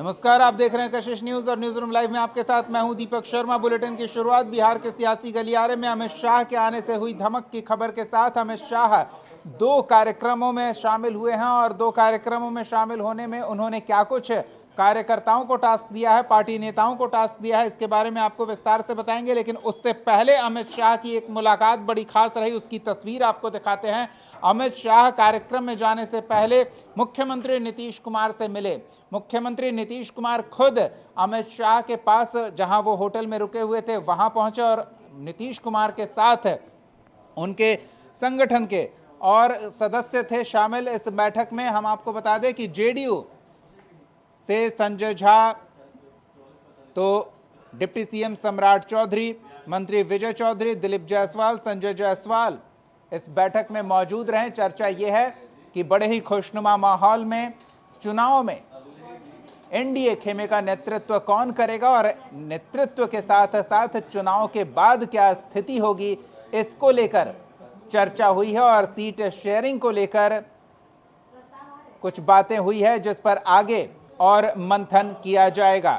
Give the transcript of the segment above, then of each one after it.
नमस्कार, आप देख रहे हैं कशिश न्यूज और न्यूज रूम लाइव में आपके साथ मैं हूं दीपक शर्मा। बुलेटिन की शुरुआत बिहार के सियासी गलियारे में अमित शाह के आने से हुई धमक की खबर के साथ। अमित शाह दो कार्यक्रमों में शामिल हुए हैं और दो कार्यक्रमों में शामिल होने में उन्होंने क्या कुछ कार्यकर्ताओं को टास्क दिया है, पार्टी नेताओं को टास्क दिया है, इसके बारे में आपको विस्तार से बताएंगे। लेकिन उससे पहले अमित शाह की एक मुलाकात बड़ी खास रही, उसकी तस्वीर आपको दिखाते हैं। अमित शाह कार्यक्रम में जाने से पहले मुख्यमंत्री नीतीश कुमार से मिले। मुख्यमंत्री नीतीश कुमार खुद अमित शाह के पास, जहां वो होटल में रुके हुए थे, वहां पहुंचे और नीतीश कुमार के साथ उनके संगठन के और सदस्य थे शामिल इस बैठक में। हम आपको बता दें कि जेडीयू से संजय झा, तो डिप्टी सीएम सम्राट चौधरी, मंत्री विजय चौधरी, दिलीप जायसवाल, संजय जायसवाल इस बैठक में मौजूद रहे। चर्चा यह है कि बड़े ही खुशनुमा माहौल में चुनाव में एनडीए खेमे का नेतृत्व कौन करेगा और नेतृत्व के साथ साथ चुनाव के बाद क्या स्थिति होगी, इसको लेकर चर्चा हुई है और सीट शेयरिंग को लेकर कुछ बातें हुई है जिस पर आगे और मंथन किया जाएगा।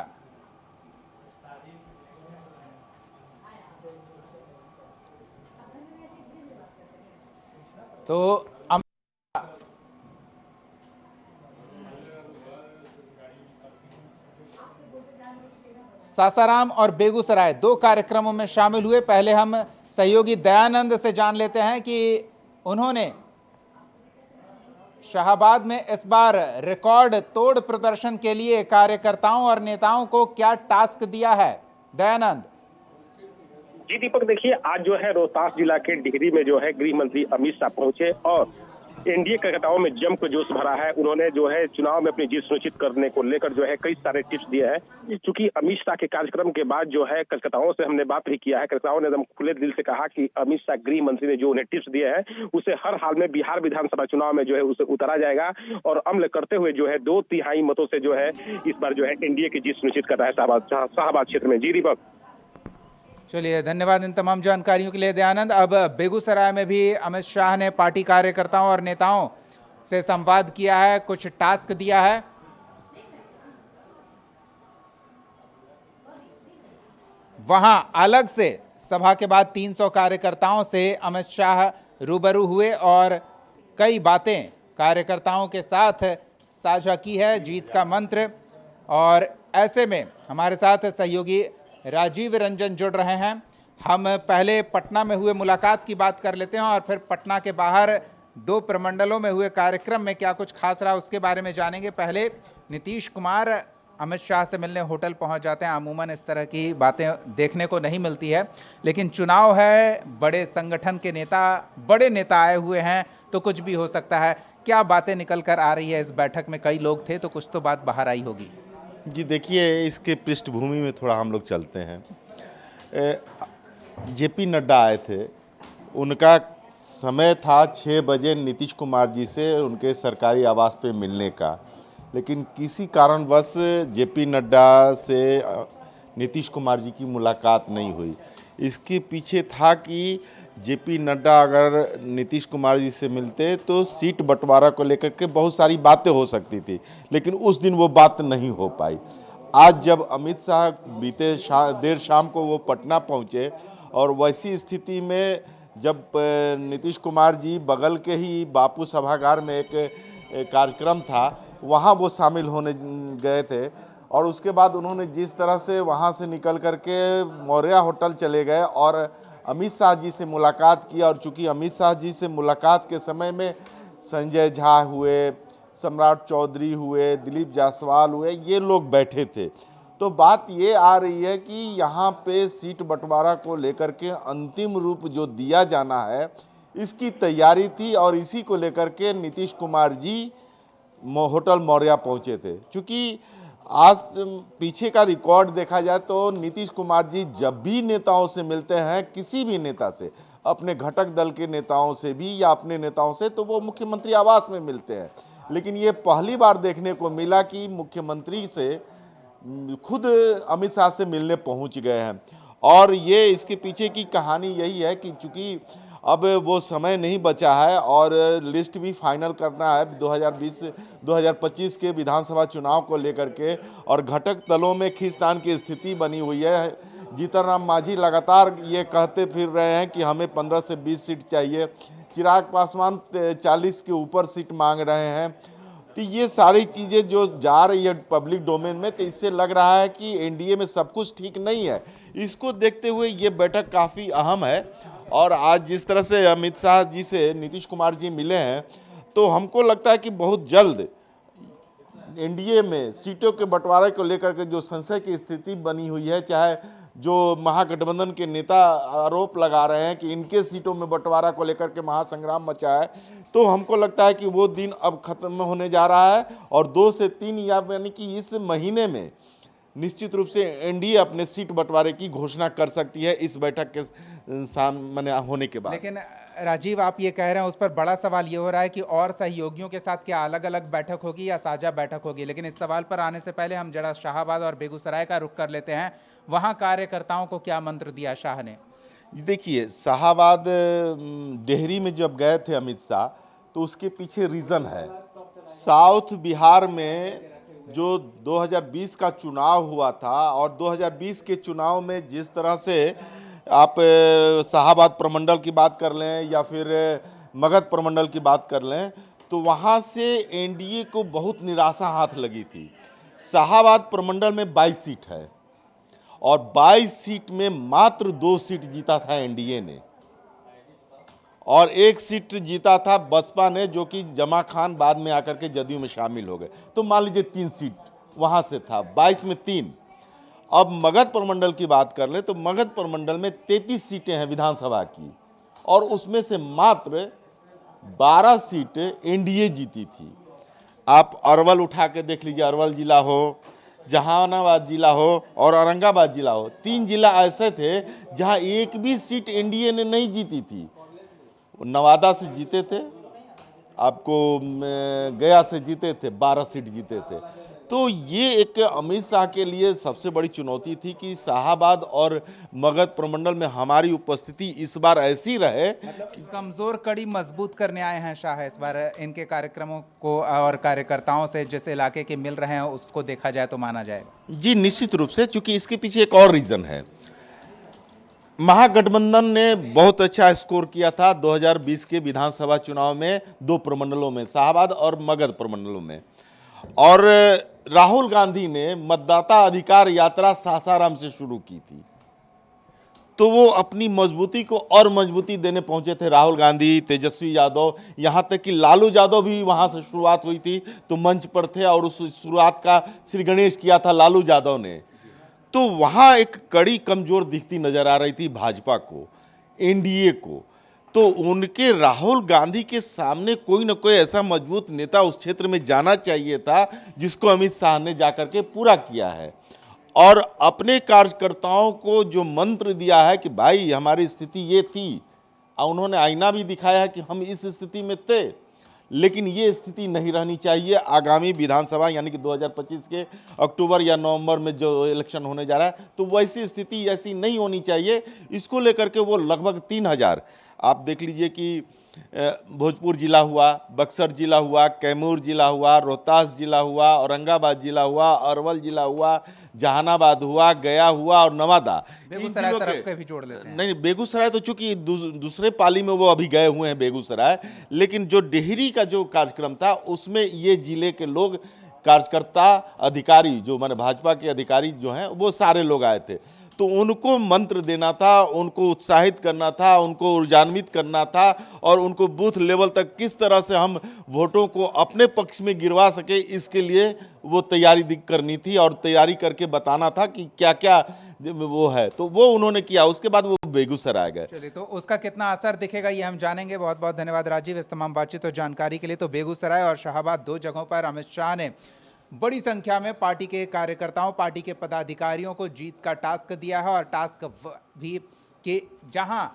तो सासाराम और बेगूसराय दो कार्यक्रमों में शामिल हुए। पहले हम सहयोगी दयानंद से जान लेते हैं कि उन्होंने शाहाबाद में इस बार रिकॉर्ड तोड़ प्रदर्शन के लिए कार्यकर्ताओं और नेताओं को क्या टास्क दिया है। दयानंद। जी दीपक, देखिए आज जो है रोहतास जिला के डिहरी में जो है गृह मंत्री अमित शाह पहुंचे और एनडीए कार्यकर्ताओं में जमकर जोश भरा है। उन्होंने जो है चुनाव में अपनी जीत सुनिश्चित करने को लेकर जो है कई सारे टिप्स दिए हैं। चूंकि अमित शाह के कार्यक्रम के बाद जो है कार्यकर्ताओं से हमने बात भी किया है, कार्यकर्ताओं ने एकदम खुले दिल से कहा कि अमित शाह गृह मंत्री ने जो उन्हें टिप्स दिए हैं उसे हर हाल में बिहार विधानसभा चुनाव में जो है उसे उतारा जाएगा और अमल करते हुए जो है 2/3 मतों से जो है इस बार जो है एनडीए की जीत सुनिश्चित कर रहा है शाहाबाद क्षेत्र में। जी दीपक। चलिए, धन्यवाद इन तमाम जानकारियों के लिए दयानंद। अब बेगूसराय में भी अमित शाह ने पार्टी कार्यकर्ताओं और नेताओं से संवाद किया है, कुछ टास्क दिया है। वहां अलग से सभा के बाद 300 कार्यकर्ताओं से अमित शाह रूबरू हुए और कई बातें कार्यकर्ताओं के साथ साझा की है, जीत का मंत्र। और ऐसे में हमारे साथ सहयोगी राजीव रंजन जुड़ रहे हैं। हम पहले पटना में हुए मुलाकात की बात कर लेते हैं और फिर पटना के बाहर दो प्रमंडलों में हुए कार्यक्रम में क्या कुछ खास रहा उसके बारे में जानेंगे। पहले नीतीश कुमार अमित शाह से मिलने होटल पहुंच जाते हैं। अमूमन इस तरह की बातें देखने को नहीं मिलती है, लेकिन चुनाव है, बड़े संगठन के नेता, बड़े नेता आए हुए हैं तो कुछ भी हो सकता है। क्या बातें निकल कर आ रही है इस बैठक में? कई लोग थे तो कुछ तो बात बाहर आई होगी। जी देखिए, इसके पृष्ठभूमि में थोड़ा हम लोग चलते हैं। जेपी नड्डा आए थे, उनका समय था 6 बजे नीतीश कुमार जी से उनके सरकारी आवास पे मिलने का, लेकिन किसी कारणवश जेपी नड्डा से नीतीश कुमार जी की मुलाकात नहीं हुई। इसके पीछे था कि जेपी नड्डा अगर नीतीश कुमार जी से मिलते तो सीट बंटवारा को लेकर के बहुत सारी बातें हो सकती थी, लेकिन उस दिन वो बात नहीं हो पाई। आज जब अमित शाह बीते देर शाम को वो पटना पहुँचे और वैसी स्थिति में जब नीतीश कुमार जी बगल के ही बापू सभागार में एक कार्यक्रम था, वहाँ वो शामिल होने गए थे और उसके बाद उन्होंने जिस तरह से वहाँ से निकल करके मौर्या होटल चले गए और अमित शाह जी से मुलाकात की। और चूंकि अमित शाह जी से मुलाकात के समय में संजय झा हुए, सम्राट चौधरी हुए, दिलीप जायसवाल हुए, ये लोग बैठे थे, तो बात ये आ रही है कि यहाँ पे सीट बंटवारा को लेकर के अंतिम रूप जो दिया जाना है इसकी तैयारी थी और इसी को लेकर के नीतीश कुमार जी होटल मौर्या पहुँचे थे। क्योंकि आज पीछे का रिकॉर्ड देखा जाए तो नीतीश कुमार जी जब भी नेताओं से मिलते हैं, किसी भी नेता से, अपने घटक दल के नेताओं से भी या अपने नेताओं से, तो वो मुख्यमंत्री आवास में मिलते हैं। लेकिन ये पहली बार देखने को मिला कि मुख्यमंत्री से खुद अमित शाह से मिलने पहुंच गए हैं। और ये इसके पीछे की कहानी यही है कि चूंकि अब वो समय नहीं बचा है और लिस्ट भी फाइनल करना है 2020-2025 के विधानसभा चुनाव को लेकर के, और घटक दलों में खींचतान की स्थिति बनी हुई है। जीतन राम मांझी लगातार ये कहते फिर रहे हैं कि हमें 15 से 20 सीट चाहिए, चिराग पासवान 40 के ऊपर सीट मांग रहे हैं। तो ये सारी चीज़ें जो जा रही है पब्लिक डोमेन में, तो इससे लग रहा है कि एनडीए में सब कुछ ठीक नहीं है। इसको देखते हुए ये बैठक काफ़ी अहम है। और आज जिस तरह से अमित शाह जी से नीतीश कुमार जी मिले हैं, तो हमको लगता है कि बहुत जल्द एनडीए में सीटों के बंटवारे को लेकर के जो संशय की स्थिति बनी हुई है, चाहे जो महागठबंधन के नेता आरोप लगा रहे हैं कि इनके सीटों में बंटवारा को लेकर के महासंग्राम मचा है, तो हमको लगता है कि वो दिन अब खत्म होने जा रहा है। और 2 से 3 यानी कि इस महीने में निश्चित रूप से एनडीए अपने सीट बंटवारे की घोषणा कर सकती है इस बैठक के सामने होने के बाद। लेकिन राजीव, आप ये कह रहे हैं, उस पर बड़ा सवाल ये हो रहा है कि और सहयोगियों के साथ क्या अलग अलग बैठक होगी या साझा बैठक होगी। लेकिन इस सवाल पर आने से पहले हम जरा शाहाबाद और बेगूसराय का रुख कर लेते हैं। वहां कार्यकर्ताओं को क्या मंत्र दिया शाह ने? देखिए, शाहाबाद डेहरी में जब गए थे अमित शाह, तो उसके पीछे रीज़न है। साउथ बिहार में जो 2020 का चुनाव हुआ था, और 2020 के चुनाव में जिस तरह से आप शाहाबाद प्रमंडल की बात कर लें या फिर मगध प्रमंडल की बात कर लें, तो वहाँ से एनडीए को बहुत निराशा हाथ लगी थी। शाहाबाद प्रमंडल में 22 सीट है और 22 सीट में मात्र 2 सीट जीता था एनडीए ने, और 1 सीट जीता था बसपा ने, जो कि जमा खान बाद में आकर के जदयू में शामिल हो गए। तो मान लीजिए 3 सीट वहां से था, 22 में 3। अब मगध प्रमंडल की बात कर ले तो मगध प्रमंडल में 33 सीटें हैं विधानसभा की, और उसमें से मात्र 12 सीटें एनडीए जीती थी। आप अरवल उठा के देख लीजिए, अरवल जिला हो, जहानाबाद जिला हो और औरंगाबाद जिला हो, 3 जिला ऐसे थे जहां एक भी सीट एनडीए ने नहीं जीती थी। नवादा से जीते थे, आपको गया से जीते थे, 12 सीट जीते थे। तो ये एक अमित शाह के लिए सबसे बड़ी चुनौती थी कि शाहाबाद और मगध प्रमंडल में हमारी उपस्थिति इस बार ऐसी रहे। मतलब कमजोर कड़ी मजबूत करने आए हैं शाह इस बार। इनके कार्यक्रमों को और कार्यकर्ताओं से जिस इलाके के मिल रहे हैं उसको देखा जाए तो माना जाएगा। जी निश्चित रूप से, क्योंकि इसके पीछे एक और रीजन है। महागठबंधन ने बहुत अच्छा स्कोर किया था 2020 के विधानसभा चुनाव में 2 प्रमंडलों में, शाहाबाद और मगध प्रमंडलों में। और राहुल गांधी ने मतदाता अधिकार यात्रा सासाराम से शुरू की थी, तो वो अपनी मजबूती को और मजबूती देने पहुंचे थे। राहुल गांधी, तेजस्वी यादव, यहाँ तक कि लालू यादव भी वहां से शुरुआत हुई थी, तो मंच पर थे और उस शुरुआत का श्री गणेश किया था लालू यादव ने। तो वहां एक कड़ी कमजोर दिखती नजर आ रही थी भाजपा को, एनडीए को। तो उनके राहुल गांधी के सामने कोई ना कोई ऐसा मजबूत नेता उस क्षेत्र में जाना चाहिए था, जिसको अमित शाह ने जाकर के पूरा किया है और अपने कार्यकर्ताओं को जो मंत्र दिया है कि भाई हमारी स्थिति ये थी, और उन्होंने आईना भी दिखाया है कि हम इस स्थिति में थे, लेकिन ये स्थिति नहीं रहनी चाहिए। आगामी विधानसभा यानी कि 2025 के अक्टूबर या नवंबर में जो इलेक्शन होने जा रहा है, तो वैसी स्थिति ऐसी नहीं होनी चाहिए। इसको लेकर के वो लगभग 3000, आप देख लीजिए कि भोजपुर जिला हुआ, बक्सर जिला हुआ, कैमूर जिला हुआ, रोहतास जिला हुआ, औरंगाबाद जिला हुआ, अरवल जिला हुआ, जहानाबाद हुआ, गया हुआ और नवादा। बेगूसराय तरफ के भी जोड़ लेते हैं। नहीं, बेगूसराय तो चूंकि दूसरे पाली में वो अभी गए हुए हैं बेगूसराय, लेकिन जो डेहरी का जो कार्यक्रम था उसमें ये जिले के लोग, कार्यकर्ता, अधिकारी, जो माने भाजपा के अधिकारी जो हैं, वो सारे लोग आए थे। तो उनको मंत्र देना था, उनको उत्साहित करना था, उनको ऊर्जान्वित करना था, और उनको बूथ लेवल तक किस तरह से हम वोटों को अपने पक्ष में गिरवा सके, इसके लिए वो तैयारी करनी थी और तैयारी करके बताना था कि क्या क्या वो है। तो वो उन्होंने किया। उसके बाद वो बेगूसराय गए। चलिए, तो उसका कितना असर दिखेगा ये हम जानेंगे। बहुत बहुत धन्यवाद राजीव इस तमाम बातचीत और जानकारी के लिए। तो बेगूसराय और शाहाबाद 2 जगहों पर अमित शाह ने बड़ी संख्या में पार्टी के कार्यकर्ताओं, पार्टी के पदाधिकारियों को जीत का टास्क दिया है, और टास्क भी कि जहां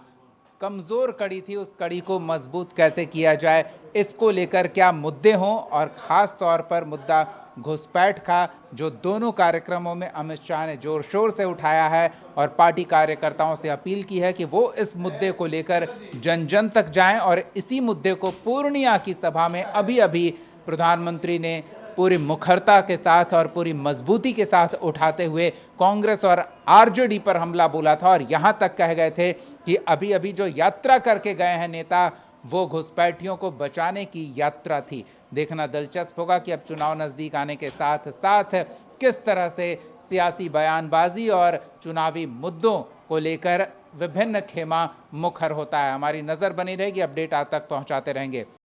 कमज़ोर कड़ी थी, उस कड़ी को मजबूत कैसे किया जाए, इसको लेकर क्या मुद्दे हों, और ख़ास तौर पर मुद्दा घुसपैठ का, जो दोनों कार्यक्रमों में अमित शाह ने जोर शोर से उठाया है और पार्टी कार्यकर्ताओं से अपील की है कि वो इस मुद्दे को लेकर जन जन तक जाएं। और इसी मुद्दे को पूर्णिया की सभा में अभी अभी प्रधानमंत्री ने पूरी मुखरता के साथ और पूरी मजबूती के साथ उठाते हुए कांग्रेस और आरजेडी पर हमला बोला था, और यहां तक कह गए थे कि अभी अभी जो यात्रा करके गए हैं नेता, वो घुसपैठियों को बचाने की यात्रा थी। देखना दिलचस्प होगा कि अब चुनाव नज़दीक आने के साथ साथ किस तरह से सियासी बयानबाजी और चुनावी मुद्दों को लेकर विभिन्न खेमा मुखर होता है। हमारी नज़र बनी रहेगी, अपडेट आप तक पहुंचाते रहेंगे।